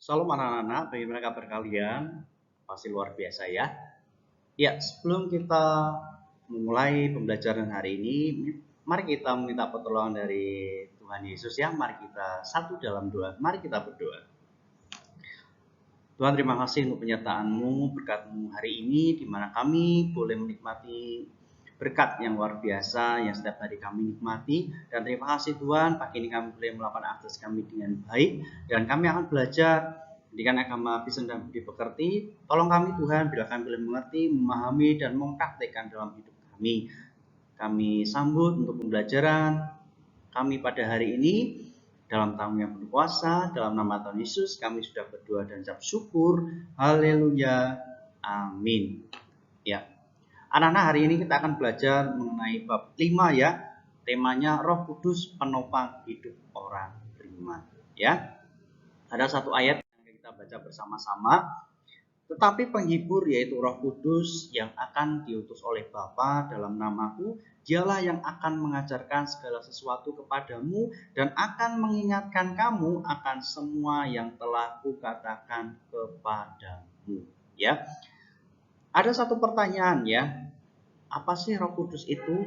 Shalom anak-anak, bagaimana kabar kalian? Pasti luar biasa ya. Ya, sebelum kita memulai pembelajaran hari ini, mari kita meminta pertolongan dari Tuhan Yesus ya. Mari kita satu dalam doa. Mari kita berdoa. Tuhan, terima kasih untuk penyertaan-Mu, berkat-Mu hari ini, di mana kami boleh menikmati berkat yang luar biasa yang setiap hari kami nikmati. Dan terima kasih Tuhan, pagi ini kami boleh melakukan akses kami dengan baik, dan kami akan belajar pendidikan agama Kristen dan budi pekerti. Tolong kami Tuhan, bila kami boleh mengerti, memahami, dan mempraktekkan dalam hidup kami. Kami sambut untuk pembelajaran kami pada hari ini. Dalam tahun yang penuh kuasa, dalam nama Tuhan Yesus, kami sudah berdoa dan ucap syukur. Haleluya. Amin. Ya. Anak-anak, hari ini kita akan belajar mengenai bab 5 ya. Temanya Roh Kudus penopang hidup orang beriman. Ya. Ada satu ayat yang kita baca bersama-sama. Tetapi penghibur yaitu Roh Kudus yang akan diutus oleh Bapa dalam namaku, dialah yang akan mengajarkan segala sesuatu kepadamu dan akan mengingatkan kamu akan semua yang telah kukatakan kepadamu. Ya. Ada satu pertanyaan ya. Apa sih Roh Kudus itu?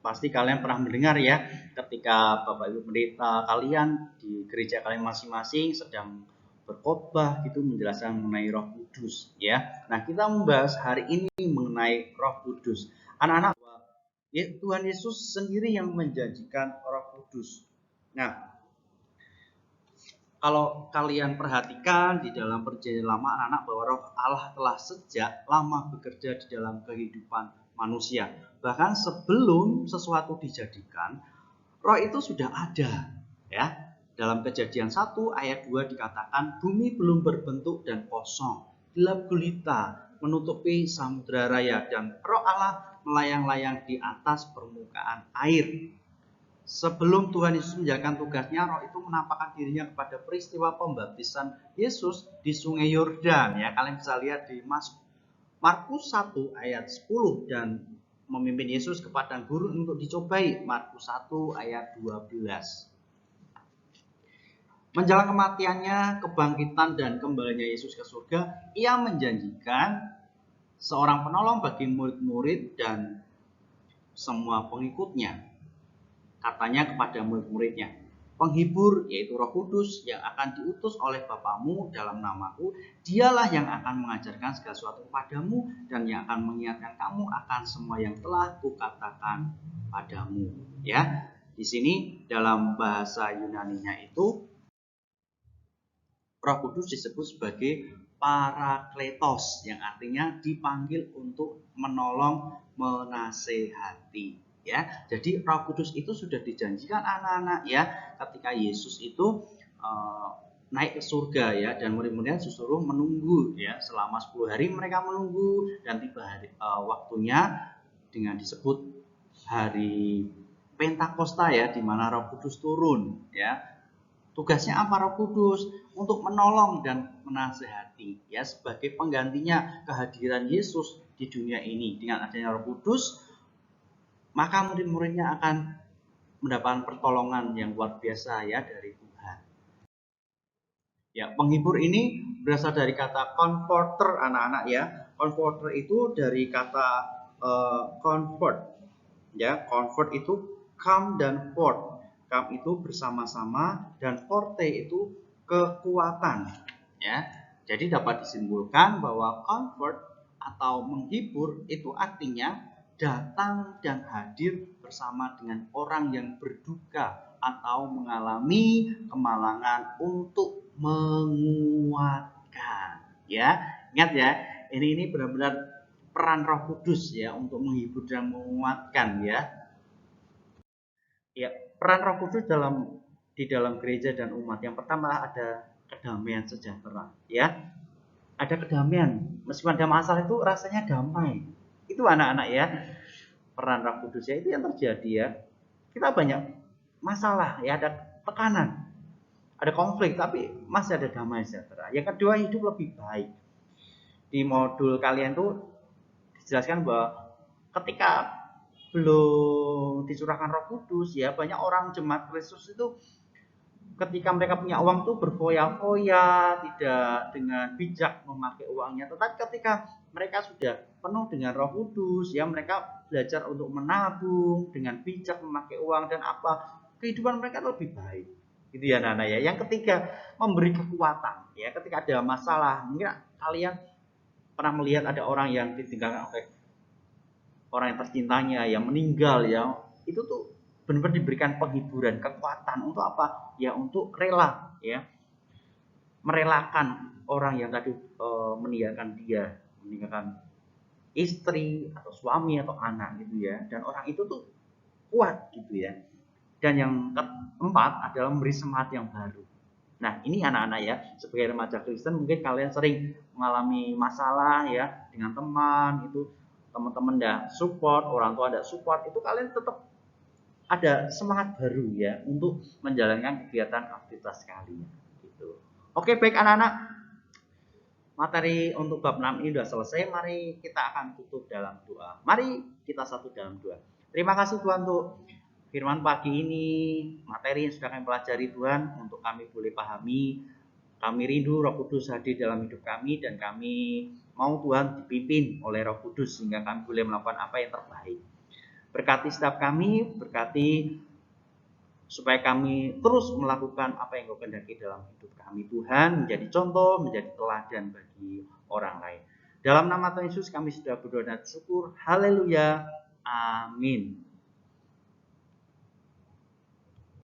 Pasti kalian pernah mendengar ya, ketika Bapak Ibu pendeta kalian di gereja kalian masing-masing sedang berkhotbah gitu menjelaskan mengenai Roh Kudus ya. Nah, kita membahas hari ini mengenai Roh Kudus. Anak-anak, ya, Tuhan Yesus sendiri yang menjanjikan Roh Kudus. Nah, kalau kalian perhatikan di dalam perjanjian lama anak-anak, bahwa Roh Allah telah sejak lama bekerja di dalam kehidupan manusia. Bahkan sebelum sesuatu dijadikan, Roh itu sudah ada ya. Dalam Kejadian 1 ayat 2 dikatakan bumi belum berbentuk dan kosong, gelap gulita menutupi samudra raya, dan Roh Allah melayang-layang di atas permukaan air. Sebelum Tuhan Yesus menjalankan tugasnya, Roh itu menampakkan dirinya kepada peristiwa pembaptisan Yesus di Sungai Yordan ya. Kalian bisa lihat di Markus 1 ayat 10, dan memimpin Yesus ke padang gurun untuk dicobai, Markus 1 ayat 12. Menjelang kematiannya, kebangkitan dan kembalinya Yesus ke surga, ia menjanjikan seorang penolong bagi murid-murid dan semua pengikutnya. Katanya kepada murid-muridnya, penghibur yaitu Roh Kudus yang akan diutus oleh Bapamu dalam namaku, dialah yang akan mengajarkan segala sesuatu padamu dan yang akan mengingatkan kamu akan semua yang telah kukatakan padamu. Ya, di sini dalam bahasa Yunaninya itu Roh Kudus disebut sebagai Parakletos, yang artinya dipanggil untuk menolong, menasehati. Ya, jadi Roh Kudus itu sudah dijanjikan anak-anak ya, ketika Yesus itu naik ke surga ya, dan murid-muridnya disuruh menunggu ya, selama 10 hari mereka menunggu, dan tiba hari waktunya dengan disebut hari Pentakosta ya, di mana Roh Kudus turun ya. Tugasnya apa Roh Kudus? Untuk menolong dan menasehati ya, sebagai penggantinya kehadiran Yesus di dunia ini. Dengan adanya Roh Kudus, maka murid-muridnya akan mendapatkan pertolongan yang luar biasa ya dari Tuhan. Ya, penghibur ini berasal dari kata comforter anak-anak ya. Comforter itu dari kata comfort. Ya, comfort itu come dan fort. Come itu bersama-sama dan forte itu kekuatan. Ya, jadi dapat disimpulkan bahwa comfort atau menghibur itu artinya datang dan hadir bersama dengan orang yang berduka atau mengalami kemalangan untuk menguatkan. Ya, ingat ya, ini benar-benar peran Roh Kudus ya untuk menghibur dan menguatkan ya. Ya, peran Roh Kudus di dalam gereja dan umat. Yang pertama ada kedamaian sejahtera ya. Ada kedamaian, meskipun ada masalah itu rasanya damai. Itu anak-anak ya. Peran Roh Kudus ya, itu yang terjadi ya. Kita banyak masalah ya, ada tekanan, ada konflik, tapi masih ada damai sejahtera. Yang kedua, hidup lebih baik. Di modul kalian tuh dijelaskan bahwa ketika belum dicurahkan Roh Kudus ya, banyak orang jemaat Kristus itu ketika mereka punya uang tuh berfoya-foya, tidak dengan bijak memakai uangnya. Tetapi ketika mereka sudah penuh dengan Roh Kudus, ya mereka belajar untuk menabung dengan bijak memakai uang dan apa kehidupan mereka lebih baik. Gitu ya Nana ya. Yang ketiga, memberi kekuatan. Ya, ketika ada masalah, mungkin kalian pernah melihat ada orang yang ditinggalkan oleh orang yang tercintanya yang meninggal ya, itu tuh benar-benar diberikan penghiburan, kekuatan untuk apa? Ya untuk rela ya, merelakan orang yang tadi meninggalkan dia, meninggalkan istri atau suami atau anak gitu ya. Dan orang itu tuh kuat gitu ya. Dan yang keempat adalah memberi semangat yang baru. Nah, ini anak-anak ya, sebagai remaja Kristen mungkin kalian sering mengalami masalah ya dengan teman itu, teman-teman enggak support, orang tua enggak support, itu kalian tetap ada semangat baru ya untuk menjalankan kegiatan aktivitas kalian gitu. Oke, baik anak-anak. Materi untuk bab 6 ini sudah selesai. Mari kita akan tutup dalam doa. Mari kita satu dalam doa. Terima kasih Tuhan untuk firman pagi ini, materi yang sudah kami pelajari Tuhan, untuk kami boleh pahami. Kami rindu Roh Kudus hadir dalam hidup kami, dan kami mau Tuhan dipimpin oleh Roh Kudus sehingga kami boleh melakukan apa yang terbaik. Berkati setiap kami, berkati supaya kami terus melakukan apa yang Kau kehendaki dalam hidup kami Tuhan, menjadi contoh, menjadi teladan bagi orang lain. Dalam nama Tuhan Yesus kami sudah berdoa dan syukur. Haleluya. Amin.